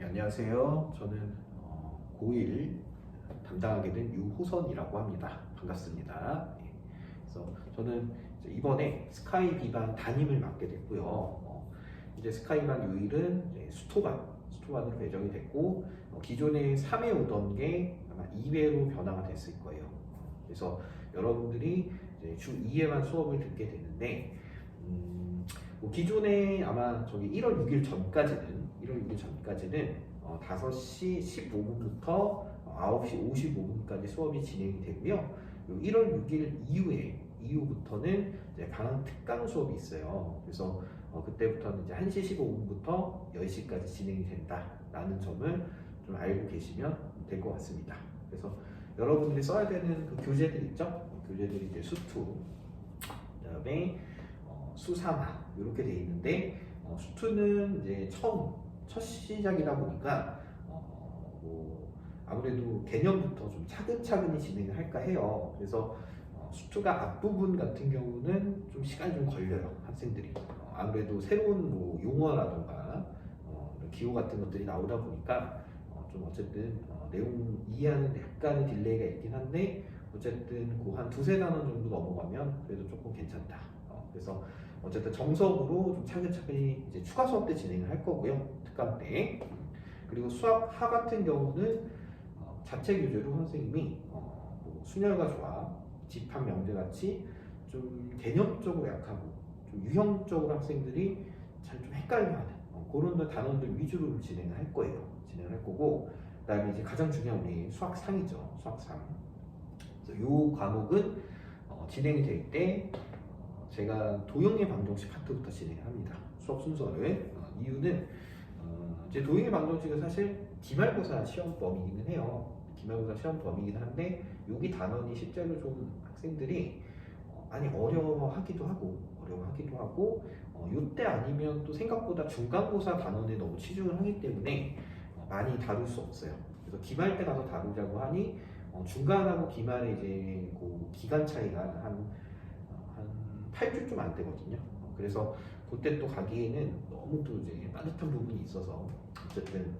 네, 안녕하세요. 저는 고1 담당하게 된 유호선이라고 합니다. 반갑습니다. 예, 그래서 저는 이제 이번에 스카이 비반 담임을 맡게 됐고요. 이제 스카이 비반 요일은 이제 수토반으로 배정이 됐고, 기존에 3회 오던 게 아마 2회로 변화가 됐을 거예요. 그래서 여러분들이 이제 주 2회만 수업을 듣게 되는데, 뭐 기존에 아마 저기 1월 6일 전까지는 5시 15분부터 9시 55분까지 수업이 진행이 되고요. 1월 6일 이후부터는 이제 방학 특강 수업이 있어요. 그래서 그때부터는 이제 1시 15분부터 10시까지 진행이 된다라는 점을 좀 알고 계시면 될 것 같습니다. 그래서 여러분들이 써야 되는 그 교재들 있죠? 교재들이 이제 수투, 그다음에 수삼화 이렇게 돼 있는데, 수투는 이제 첫 시작이다 보니까 뭐 아무래도 개념부터 좀 차근차근히 진행을 할까 해요. 그래서 수투가 앞부분 같은 경우는 좀 시간이 좀 걸려요. 학생들이 아무래도 새로운 뭐 용어라던가 기호 같은 것들이 나오다 보니까 좀 어쨌든 내용 이해하는 데 약간의 딜레이가 있긴 한데, 어쨌든 그 한 두세 단원 정도 넘어가면 그래도 조금 괜찮다. 그래서 어쨌든 정석으로 좀 차근차근히 이제 추가 수업 때 진행을 할 거고요. 특강 때. 그리고 수학하 같은 경우는 자체 교재로 선생님이 뭐 순열과 조합, 집합 명제 같이 좀 개념적으로 약하고 좀 유형적으로 학생들이 잘 좀 헷갈려하는 그런 단원들 위주로 진행을 할 거예요. 진행을 할 거고, 그다음에 이제 가장 중요한 우리 수학상이죠. 수학상. 그래서 이 과목은 진행이 될 때 제가 도형의 방정식 파트부터 진행을 합니다. 수업 순서를. 이유는 이제 도형의 방정식은 사실 기말고사 시험 범위이기는 해요. 기말고사 시험 범위이긴 한데, 여기 단원이 실제로 좀 학생들이 많이 어려워하기도 하고 이때 아니면 또 생각보다 중간고사 단원에 너무 치중을 하기 때문에 많이 다룰 수 없어요. 그래서 기말 때 가서 다루자고 하니 중간하고 기말에 이제 그 기간 차이가 한 8주 좀 안 되거든요. 그래서 그때 또 가기에는 너무 또 이제 빠듯한 부분이 있어서, 어쨌든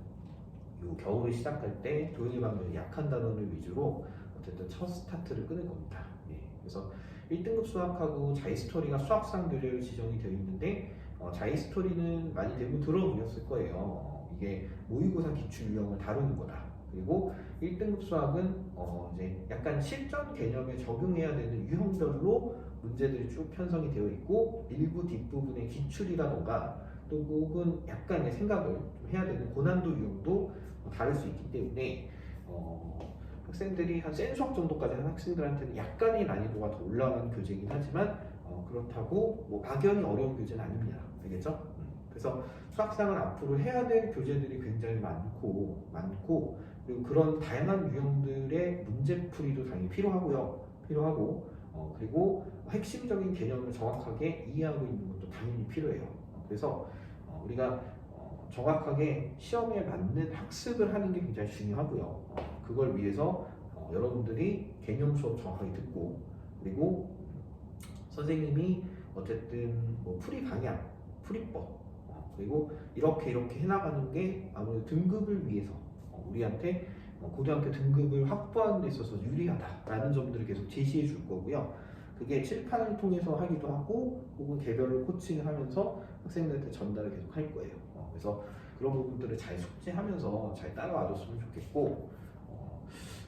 요 겨울을 시작할 때 도형의 방정이 약한 단원을 위주로 어쨌든 첫 스타트를 끊을 겁니다. 예, 그래서 1등급 수학하고 자이스토리가 수학상 교재로 지정이 되어 있는데, 자이스토리는 많이 대부분 들어보셨을 거예요. 이게 모의고사 기출 유형을 다루는 거다. 그리고 1등급 수학은 이제 약간 실전 개념에 적용해야 되는 유형별로 문제들이 쭉 편성이 되어 있고, 일부 뒷부분의 기출이라던가 또 혹은 약간의 생각을 좀 해야 되는 고난도 유형도 다를 수 있기 때문에 학생들이 한 센수학 정도까지 하는 학생들한테는 약간의 난이도가 더 올라간 교재이긴 하지만 그렇다고 뭐 막연히 어려운 교재는 아닙니다. 알겠죠? 그래서 수학상은 앞으로 해야 될 교재들이 굉장히 많고 그리고 그런 다양한 유형들의 문제풀이도 당연히 필요하고 그리고 핵심적인 개념을 정확하게 이해하고 있는 것도 당연히 필요해요. 그래서 우리가 정확하게 시험에 맞는 학습을 하는 게 굉장히 중요하고요. 그걸 위해서 여러분들이 개념 수업 정확하게 듣고, 그리고 선생님이 어쨌든 뭐 풀이 방향, 풀이법, 그리고 이렇게 해나가는 게 아무래도 등급을 위해서 우리한테 고등학교 등급을 확보하는 데 있어서 유리하다라는 점들을 계속 제시해 줄 거고요. 그게 칠판을 통해서 하기도 하고 혹은 개별로 코칭을 하면서 학생들한테 전달을 계속 할 거예요. 그래서 그런 부분들을 잘 숙지하면서 잘 따라와 줬으면 좋겠고,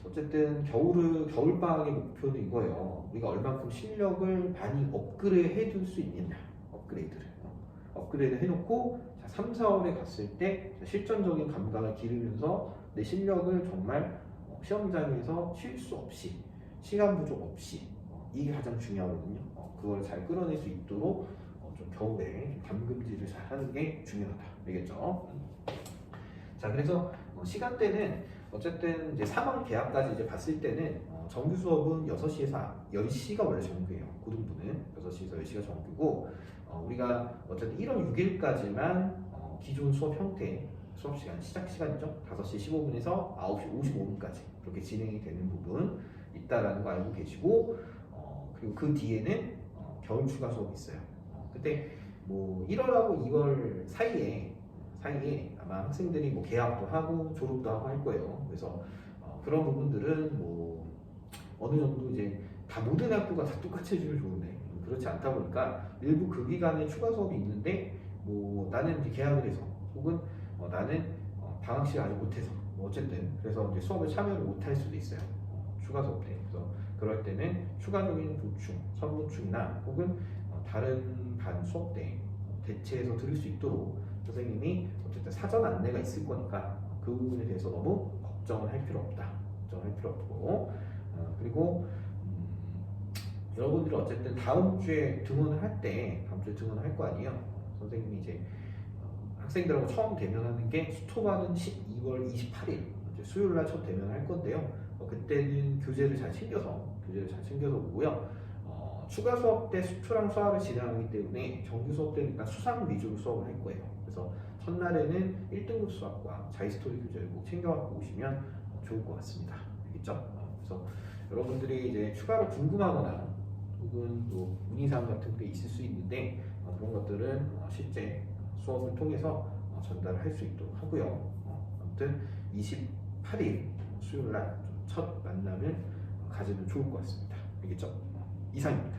어쨌든 겨울방학의 목표는 이거예요. 우리가 얼만큼 실력을 많이 업그레이드 해줄 수 있느냐. 업그레이드 해놓고 3, 4월에 갔을 때 실전적인 감각을 기르면서 내 실력을 정말 시험장에서 실수 없이, 시간 부족 없이, 이게 가장 중요하거든요. 그걸 잘 끌어낼 수 있도록 좀 겨울에 좀 담금질을 잘 하는 게 중요하다. 알겠죠? 자, 그래서 시간대는 어쨌든 이제 3월 개학까지 이제 봤을 때는 정규 수업은 6시에서 10시가 원래 정규예요. 고등부는 6시에서 10시가 정규고, 우리가 어쨌든 1월 6일까지만 기존 수업 형태, 수업 시간, 시작 시간이죠. 5시 15분에서 9시 55분까지 그렇게 진행이 되는 부분 있다라는 거 알고 계시고, 그리고 그 뒤에는 겨울 추가 수업이 있어요. 그때 뭐 1월하고 2월 사이에 아마 학생들이 뭐 개학도 하고 졸업도 하고 할 거예요. 그래서 그런 부분들은 뭐 어느 정도 이제 다 모든 학교가 다 똑같이 해주면 좋은데 그렇지 않다 보니까 일부 그 기간에 추가 수업이 있는데 뭐 나는 이제 개학을 해서 혹은 나는 방학시에 아직 못해서 뭐 어쨌든 그래서 이제 수업에 참여를 못할 수도 있어요. 추가 수업 때. 그래서 그럴 때는 추가적인 보충, 선보충이나 혹은 다른 반 수업 때 대체해서 들을 수 있도록 선생님이 어쨌든 사전 안내가 있을 거니까 그 부분에 대해서 너무 걱정을 할 필요 없다. 걱정할 필요 없고 그리고 여러분들이 어쨌든 다음 주에 등원을 할 때 다음 주에 등원을 할 거 아니에요. 선생님이 이제 학생들하고 처음 대면하는 게 수토반은 12월 28일 수요일 날 첫 대면을 할 건데요. 그때는 교재를 잘 챙겨서 오고요. 추가 수업 때 수투랑 수화를 진행하기 때문에 정규 수업 때니까 수상 위주로 수업을 할 거예요. 그래서 첫날에는 1등급 수학과 자이스토리 교재를 꼭 챙겨갖고 오시면 좋을 것 같습니다. 알겠죠? 그래서 여러분들이 이제 추가로 궁금하거나 혹은 또 문의사항 같은 게 있을 수 있는데 그런 것들은 실제 수업을 통해서 전달할 수 있도록 하고요. 아무튼 28일 수요일 날 첫 만남을 가지면 좋을 것 같습니다. 알겠죠? 이상입니다.